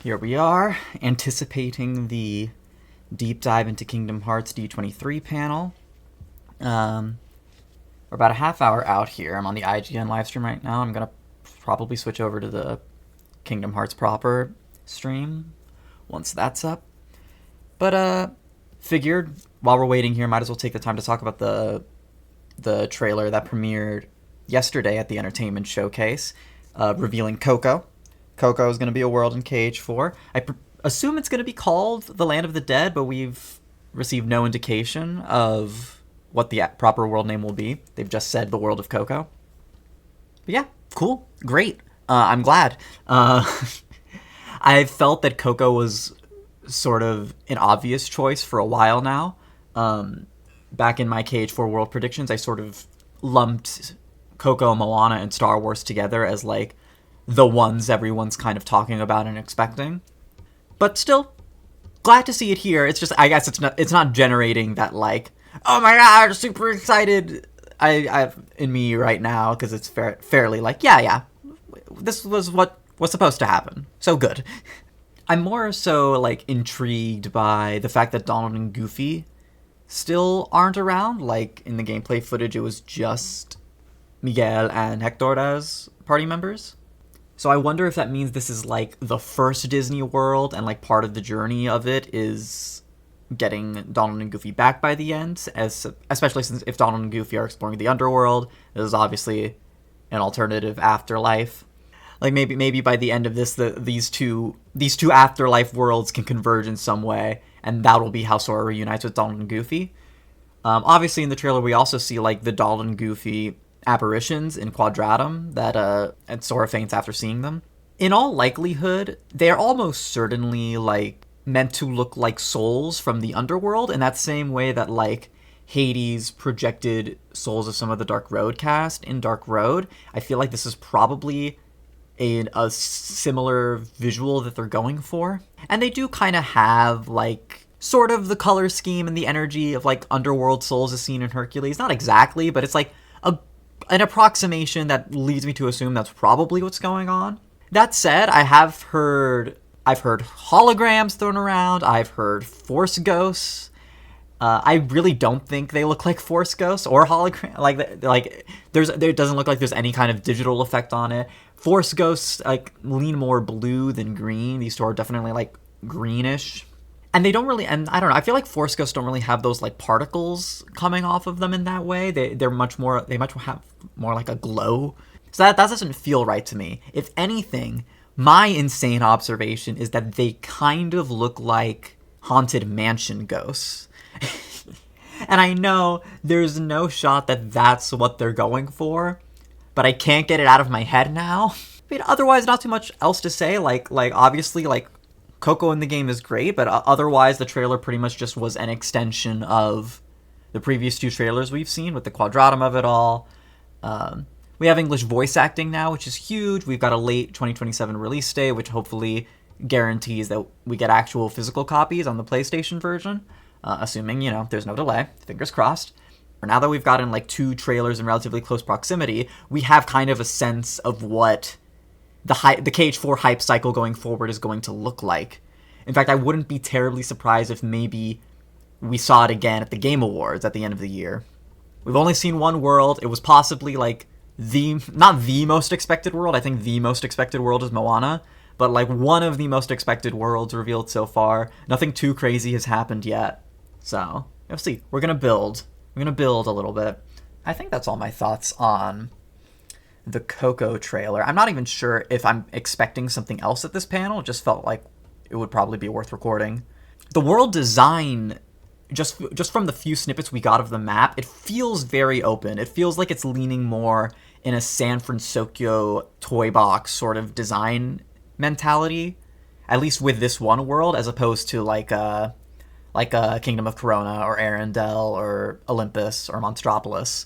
here we are, anticipating the deep dive into Kingdom Hearts D23 panel. We're about a half hour out here. I'm on the IGN livestream right now. I'm going to probably switch over to the Kingdom Hearts proper stream once that's up. But figured while we're waiting here, might as well take the time to talk about the trailer that premiered yesterday at the Entertainment Showcase, revealing Coco. Coco is going to be a world in KH4. I assume it's going to be called The Land of the Dead, but we've received no indication of what the proper world name will be. They've just said the world of Coco. But yeah, cool, great. I'm glad. I felt that Coco was sort of an obvious choice for a while now. Back in my KH4 world predictions, I sort of lumped Coco, Moana, and Star Wars together as like the ones everyone's kind of talking about and expecting. But still, glad to see it here. It's just, I guess it's not generating that like, oh my god, super excited I in me right now, because it's fairly like, yeah, this was what was supposed to happen. So good. I'm more so like intrigued by the fact that Donald and Goofy still aren't around. Like in the gameplay footage, it was just Miguel and Hector as party members. So I wonder if that means this is like the first Disney World, and like part of the journey of it is getting Donald and Goofy back by the end, especially since if Donald and Goofy are exploring the underworld, there's obviously an alternative afterlife. Like maybe by the end of this, these two afterlife worlds can converge in some way, and that will be how Sora reunites with Donald and Goofy. Obviously, in the trailer, we also see like the Donald and Goofy apparitions in Quadratum that and Sora faints after seeing them. In all likelihood, they're almost certainly like meant to look like souls from the underworld, in that same way that like Hades projected souls of some of the Dark Road cast in Dark Road. I feel like this is probably a similar visual that they're going for. And they do kind of have like sort of the color scheme and the energy of like underworld souls as seen in Hercules. Not exactly, but it's like an approximation that leads me to assume that's probably what's going on. That said, I've heard holograms thrown around. I've heard force ghosts. I really don't think they look like force ghosts or hologram. Like there doesn't look like there's any kind of digital effect on it. Force ghosts like lean more blue than green. These two are definitely like greenish. And they don't really, and I don't know, I feel like force ghosts don't really have those like particles coming off of them in that way. They much have more like a glow. So that doesn't feel right to me. If anything, my insane observation is that they kind of look like Haunted Mansion ghosts. And I know there's no shot that that's what they're going for, but I can't get it out of my head now. I mean, otherwise, not too much else to say. Like obviously, like Coco in the game is great, but otherwise the trailer pretty much just was an extension of the previous two trailers we've seen with the Quadratum of it all. We have English voice acting now, which is huge. We've got a late 2027 release date, which hopefully guarantees that we get actual physical copies on the PlayStation version, assuming, there's no delay. Fingers crossed. Now that we've gotten like two trailers in relatively close proximity, we have kind of a sense of what the KH4 hype cycle going forward is going to look like. In fact, I wouldn't be terribly surprised if maybe we saw it again at the Game Awards at the end of the year. We've only seen one world. It was possibly like not the most expected world. I think the most expected world is Moana, but like one of the most expected worlds revealed so far. Nothing too crazy has happened yet. So, we'll see. We're going to build a little bit. I think that's all my thoughts on the Coco trailer. I'm not even sure if I'm expecting something else at this panel. It just felt like it would probably be worth recording. The world design, just from the few snippets we got of the map, it feels very open. It feels like it's leaning more in a San Francisco toy box sort of design mentality, at least with this one world, as opposed to like a Kingdom of Corona or Arendelle or Olympus or Monstropolis.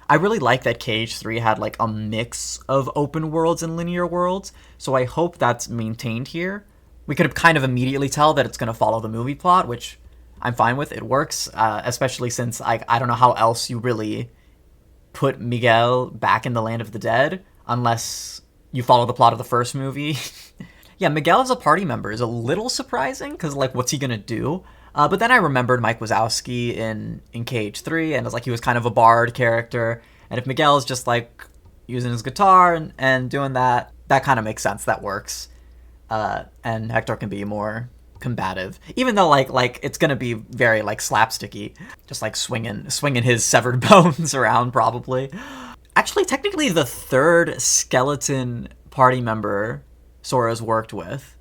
I really like that KH3 had like a mix of open worlds and linear worlds, so I hope that's maintained here. We could kind of immediately tell that it's going to follow the movie plot, which I'm fine with. It works, especially since I don't know how else you really put Miguel back in the Land of the Dead unless you follow the plot of the first movie. Yeah, Miguel as a party member is a little surprising because, like, what's he gonna do? But then I remembered Mike Wazowski in KH3, and it was like he was kind of a bard character. And if Miguel is just like using his guitar and doing that, that kind of makes sense. That works. And Hector can be more combative, even though like it's gonna be very like slapsticky, just like swinging his severed bones around probably. Actually, technically, the third skeleton party member Sora's worked with,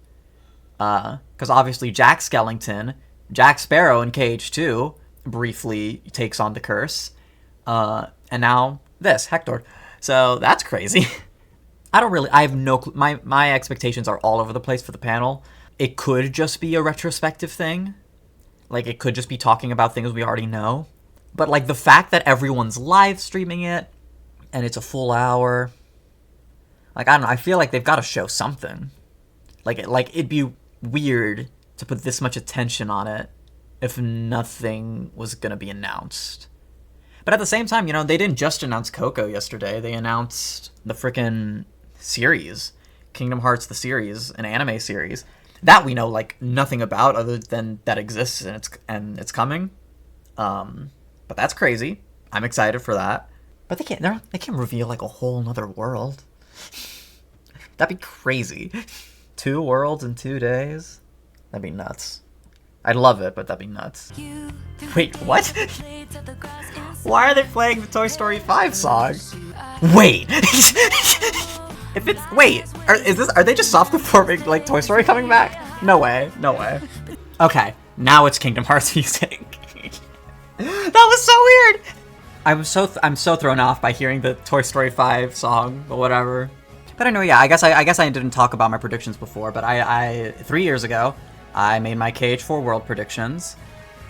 because obviously Jack Skellington, Jack Sparrow in KH2 briefly takes on the curse, and now this Hector. So that's crazy. I have no clue. My expectations are all over the place for the panel. It could just be a retrospective thing. Like, it could just be talking about things we already know. But, like, the fact that everyone's live streaming it, and it's a full hour, like, I don't know, I feel like they've got to show something. Like, it'd be weird to put this much attention on it if nothing was gonna be announced. But at the same time, you know, they didn't just announce Coco yesterday. They announced the frickin' series, Kingdom Hearts the series, an anime series that we know like nothing about other than that exists and it's coming. But that's crazy. I'm excited for that. But they can't reveal like a whole nother world. That'd be crazy. 2 worlds in 2 days. That'd be nuts. I'd love it, but that'd be nuts. Wait, what? Why are they playing the Toy Story 5 song? Wait! Are they just soft performing like Toy Story coming back? No way, no way. Okay, now it's Kingdom Hearts music. That was so weird! I'm so thrown off by hearing the Toy Story 5 song, but whatever. But anyway, yeah, I guess I didn't talk about my predictions before, but I 3 years ago, I made my KH4 world predictions,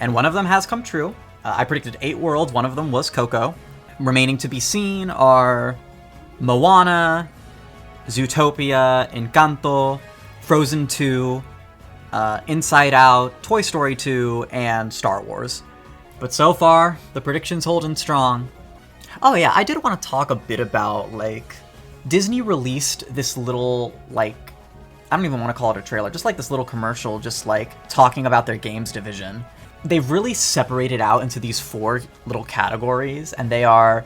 and one of them has come true. I predicted 8 worlds, one of them was Coco. Remaining to be seen are Moana, Zootopia, Encanto, Frozen 2, Inside Out, Toy Story 2, and Star Wars. But so far, the prediction's holding strong. Oh yeah, I did want to talk a bit about, like, Disney released this little, like, I don't even want to call it a trailer, just like this little commercial, just like talking about their games division. They've really separated out into these 4 little categories, and they are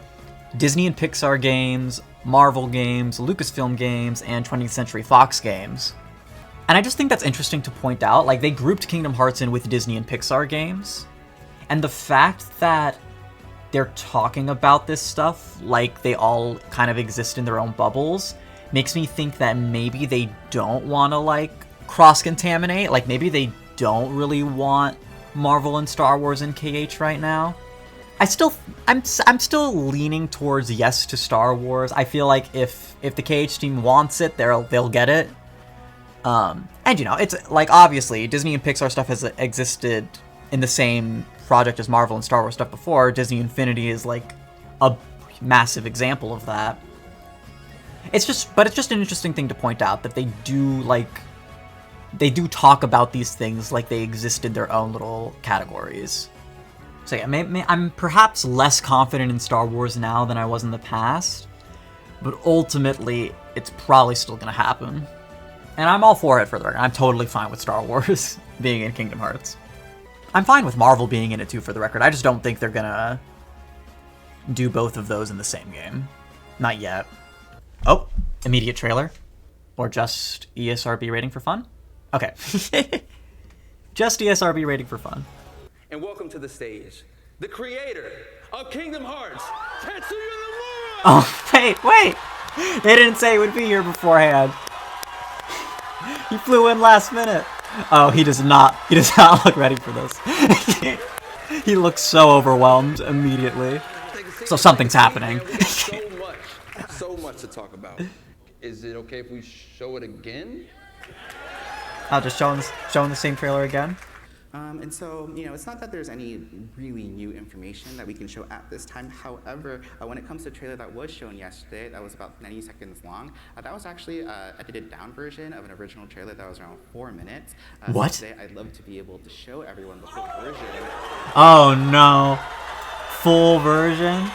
Disney and Pixar games, Marvel games, Lucasfilm games, and 20th Century Fox games. And I just think that's interesting to point out. Like, they grouped Kingdom Hearts in with Disney and Pixar games, and the fact that they're talking about this stuff like they all kind of exist in their own bubbles makes me think that maybe they don't want to, like, cross-contaminate. Like, maybe they don't really want Marvel and Star Wars in KH right now. I'm still leaning towards yes to Star Wars. I feel like if the KH team wants it, they'll get it. And, you know, it's, like, obviously, Disney and Pixar stuff has existed in the same project as Marvel and Star Wars stuff before. Disney Infinity is, like, a massive example of that. It's just an interesting thing to point out that they do talk about these things like they exist in their own little categories. So yeah, I'm perhaps less confident in Star Wars now than I was in the past, but ultimately, it's probably still gonna happen. And I'm all for it, for the record. I'm totally fine with Star Wars being in Kingdom Hearts. I'm fine with Marvel being in it too, for the record. I just don't think they're gonna do both of those in the same game. Not yet. Oh, immediate trailer? Or just ESRB rating for fun? Okay. Just ESRB rating for fun. And welcome to the stage, the creator of Kingdom Hearts, Tetsuya Nomura! Oh, wait! They didn't say he would be here beforehand. He flew in last minute. Oh, he does not look ready for this. He looks so overwhelmed immediately. So something's happening. So much to talk about. Is it okay if we show it again? I'll just showing the same trailer again. And so, you know, it's not that there's any really new information that we can show at this time. However, when it comes to the trailer that was shown yesterday, that was about 90 seconds long, that was actually a edited down version of an original trailer that was around 4 minutes. What? So today, I'd love to be able to show everyone the full version. Oh no. Full version?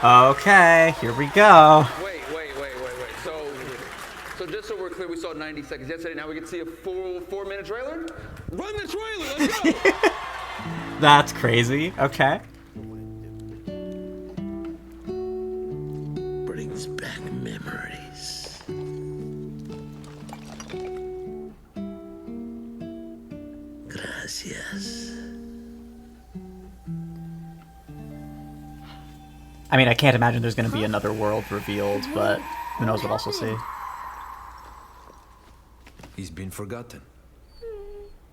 Okay, here we go. Wait. So just so we're clear, we saw 90 seconds yesterday. Now we get to see a full 4-minute trailer? Run the trailer, let's go! That's crazy. Okay. Brings back memories. Gracias. I mean, I can't imagine there's going to be another world revealed, but who knows what else we'll see. He's been forgotten.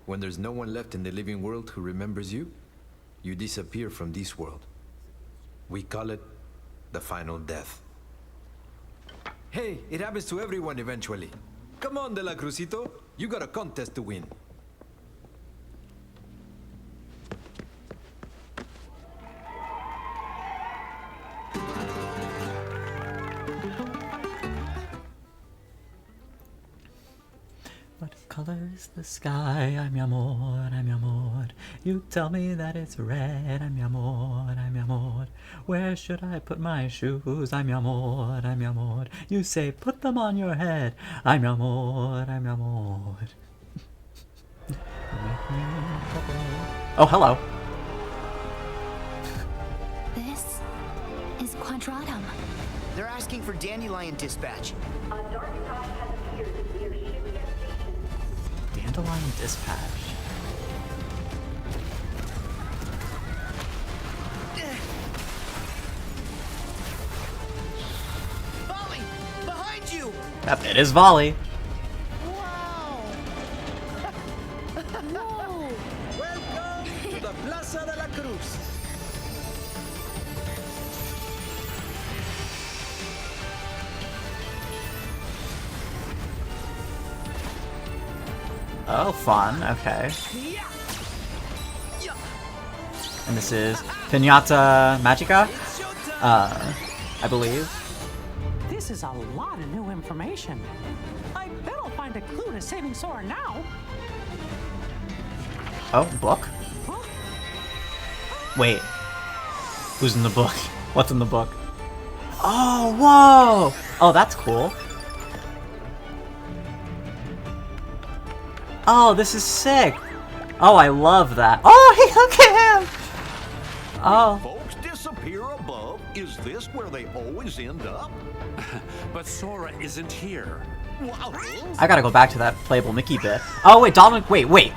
When there's no one left in the living world who remembers you, you disappear from this world. We call it the final death. Hey, it happens to everyone eventually. Come on, De La Cruzito. You got a contest to win. What color is the sky? I'm mi amor, I'm mi amor. You tell me that it's red. I'm mi amor, I'm mi amor. Where should I put my shoes? I'm mi amor, I'm mi amor. You say put them on your head. I'm mi amor, I'm mi amor. Oh, hello. This is Quadratum. They're asking for Dandelion dispatch. Dandelion dispatch. Volley! Behind you! Yep, it is volley. Wow! Whoa! Welcome to the Plaza de la Cruz. Oh, fun. Okay. And this is Pinata Magica? I believe. This is a lot of new information. I bet I'll find a clue to saving Sora now. Oh, book? Huh? Wait. Who's in the book? What's in the book? Oh, whoa! Oh, that's cool. Oh, this is sick. Oh, I love that. Oh, hey, look at him! Oh. Folks disappear above. Is this where they always end up? But Sora isn't here. Wow. I gotta go back to that playable Mickey bit. Oh, wait, Dominic, wait.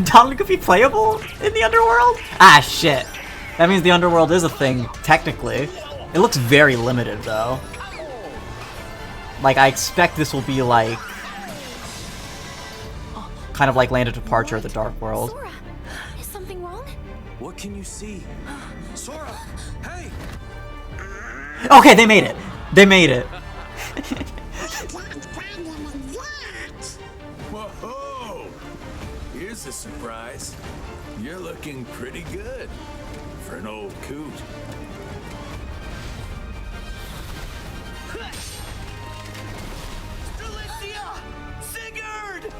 Dominic could be playable in the underworld? Ah, shit. That means the underworld is a thing, technically. It looks very limited, though. Like, I expect this will be, like, kind of like Land of Departure of the Dark World. Sora, is something wrong? What can you see? Sora! Hey! Okay, they made it. They made it. Whoa! Here's a surprise. You're looking pretty good for an old coot. Delicia! Sigurd!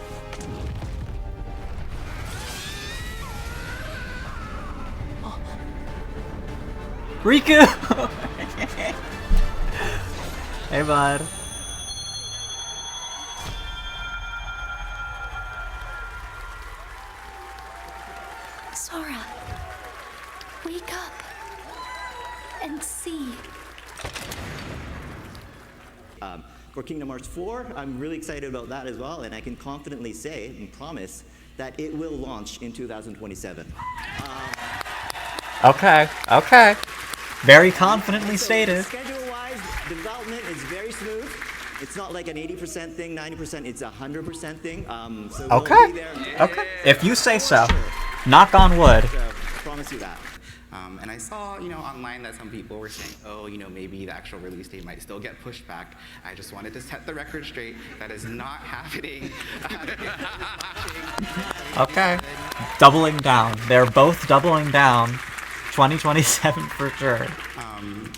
Riku! Hey, bud. Sora, wake up and see. For Kingdom Hearts 4, I'm really excited about that as well, and I can confidently say and promise that it will launch in 2027. Okay. Very confidently stated. Schedule-wise, development is very smooth. It's not like an 80% thing, 90%, it's a 100% thing. So we'll be there. Okay. If you say so. Knock on wood. So, I promise you that. And I saw, online that some people were saying, oh, maybe the actual release date might still get pushed back. I just wanted to set the record straight. That is not happening. Okay. Doubling down. They're both doubling down. 2027 for sure.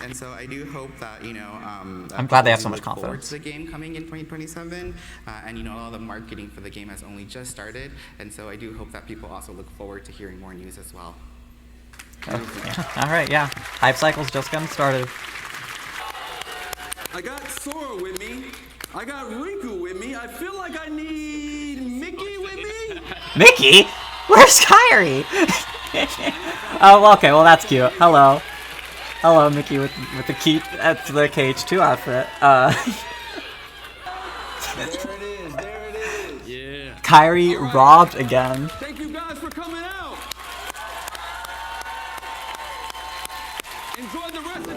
And so I do hope that, I'm glad they have so much look forward confidence. to the game coming in 2027. And, all the marketing for the game has only just started. And so I do hope that people also look forward to hearing more news as well. Alright, yeah. Hype cycle's just getting started. I got Sora with me. I got Riku with me. I feel like I need Mickey with me. Mickey? Where's Kairi? Oh, okay, well that's cute. Hello. Hello, Mickey with the key at the KH2 outfit. There it is. There it is. Yeah. Kairi robbed again. Thank you guys for coming out. Enjoy the rest of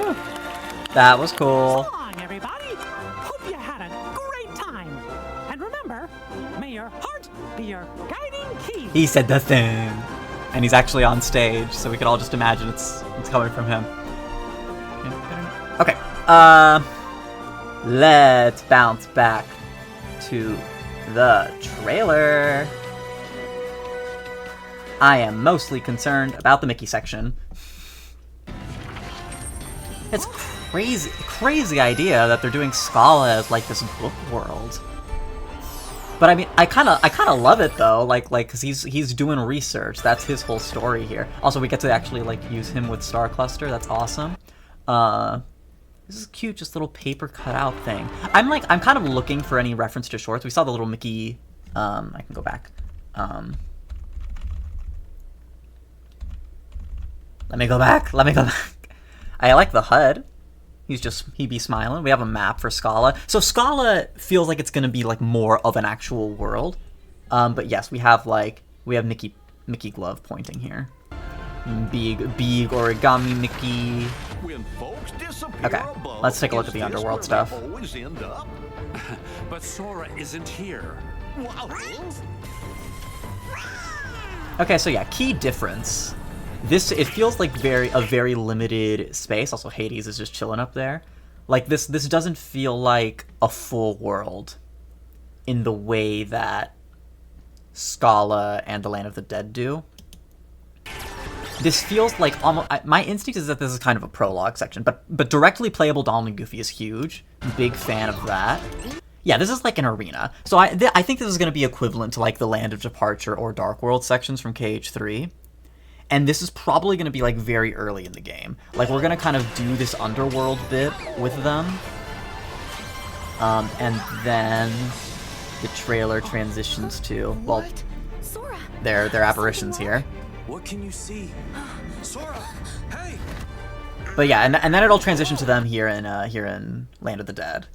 D23. That was cool. So long, everybody. Hope you had a great time. And remember, may your heart be your guiding key. He said the thing. And he's actually on stage, so we could all just imagine it's coming from him. Okay, let's bounce back to the trailer. I am mostly concerned about the Mickey section. It's crazy idea that they're doing Scala as like this book world. But I mean, I kind of love it though, like, cause he's doing research. That's his whole story here. Also, we get to actually like use him with Star Cluster. That's awesome. This is cute, just little paper cutout thing. I'm kind of looking for any reference to shorts. We saw the little Mickey. I can go back. Let me go back. I like the HUD. He be smiling. We have a map for Scala. So Scala feels like it's gonna be like more of an actual world. But yes, we have Mickey Glove pointing here. Big origami Mickey. When folks disappear Okay, above, let's take a look at the is this underworld where stuff. they always end up? But Sora isn't here. Okay, so yeah, key difference. It feels like a very limited space. Also, Hades is just chilling up there. Like this doesn't feel like a full world in the way that Scala and the Land of the Dead do. This feels like almost. My instinct is that this is kind of a prologue section, but directly playable Donald and Goofy is huge. Big fan of that. Yeah, this is like an arena. So I think this is going to be equivalent to like the Land of Departure or Dark World sections from KH3. And this is probably going to be like very early in the game. Like we're going to kind of do this underworld bit with them. And then the trailer transitions to, well, Sora. their apparitions here. What can you see? Sora, hey! But yeah, and then it'll transition to them here in Land of the Dead.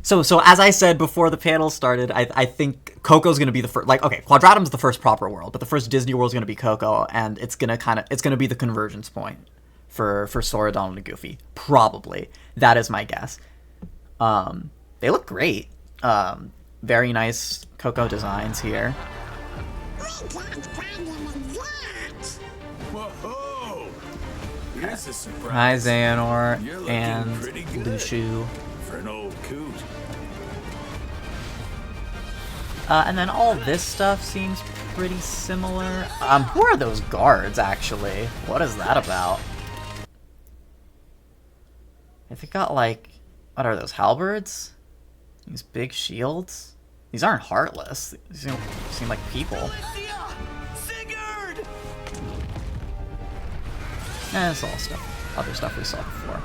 So as I said before the panel started, I think Coco's gonna be the first. Like, okay, Quadratum's the first proper world, but the first Disney world's gonna be Coco, and it's gonna be the convergence point for Sora, Donald, and Goofy. Probably, that is my guess. They look great. Very nice Coco designs here. Whoa! Here's a surprise. Hi, Xehanort You're looking and pretty good. Lushu. For an old coot. And then all this stuff seems pretty similar. Who are those guards, actually? What is that about? If it got, like... What are those, halberds? These big shields? These aren't heartless. These seem like people. Sigurd! It's all stuff. Other stuff we saw before.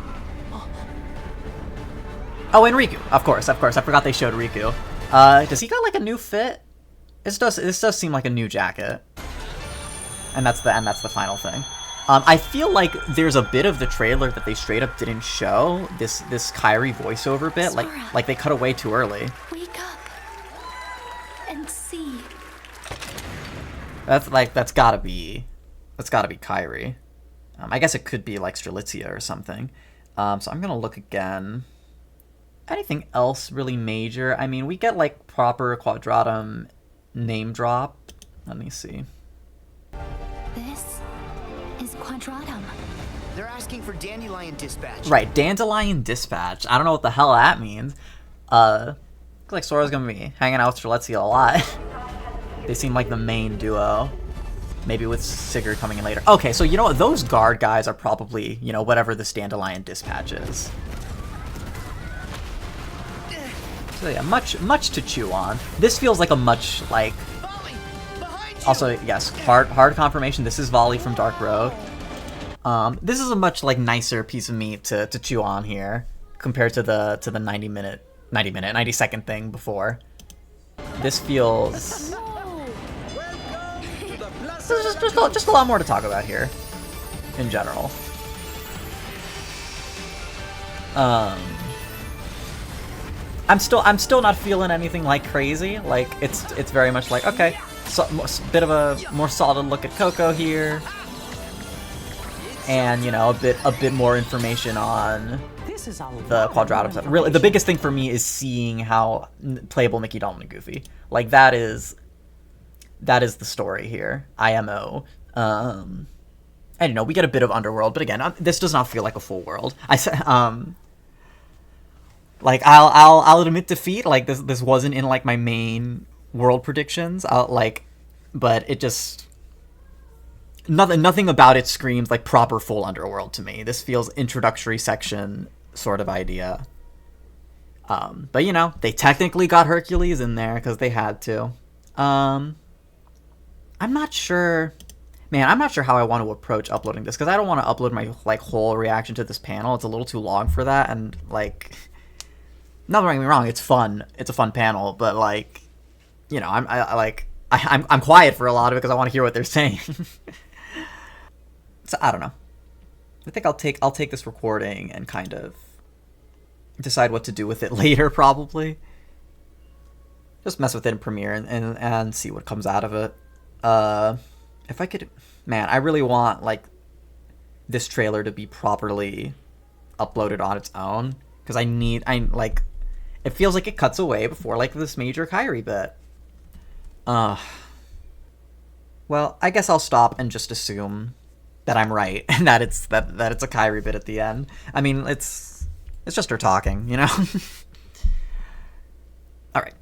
Oh, and Riku. Of course. I forgot they showed Riku. Does he got like a new fit? This does seem like a new jacket. And that's the final thing. I feel like there's a bit of the trailer that they straight up didn't show. This Kairi voiceover bit, like they cut away too early. Wake up and see. That's gotta be Kairi. I guess it could be like Strelitzia or something. So I'm gonna look again. Anything else really major? I mean, we get like proper Quadratum name drop. Let me see. This is Quadratum. They're asking for Dandelion Dispatch. Right, Dandelion Dispatch. I don't know what the hell that means. Looks like Sora's gonna be hanging out with Strelitzia a lot. They seem like the main duo. Maybe with Sigurd coming in later. Okay, so you know what? Those guard guys are probably, you know, whatever this Dandelion Dispatch is. So yeah, much to chew on. This feels like a much, like... Also, yes, hard confirmation. This is Volley from Dark Road. This is a much, like, nicer piece of meat to chew on here. compared to the 90 second thing before. This feels there's just a lot more to talk about here in general. I'm still not feeling anything like crazy. Like it's very much like, okay, so bit of a more solid look at Coco here, and you know, a bit more information on the Quadratum stuff. Really, the biggest thing for me is seeing how playable Mickey, Donald, and Goofy. Like that is the story here. IMO. And you know, we get a bit of Underworld, but again, this does not feel like a full world. Like I'll admit defeat. Like this wasn't in like my main world predictions. But it just nothing about it screams like proper full Underworld to me. This feels introductory section sort of idea. But you know, they technically got Hercules in there because they had to. I'm not sure. Man, I'm not sure how I want to approach uploading this because I don't want to upload my like whole reaction to this panel. It's a little too long for that, and like. Not get me wrong, it's fun. It's a fun panel, but like, you know, I'm quiet for a lot of it because I want to hear what they're saying. So I don't know. I think I'll take this recording and kind of decide what to do with it later, probably. Just mess with it in Premiere and see what comes out of it. If I could, man, I really want like this trailer to be properly uploaded on its own because it feels like it cuts away before like this major Kyrie bit. Well, I guess I'll stop and just assume that I'm right and that it's a Kyrie bit at the end. I mean, it's just her talking, you know. All right.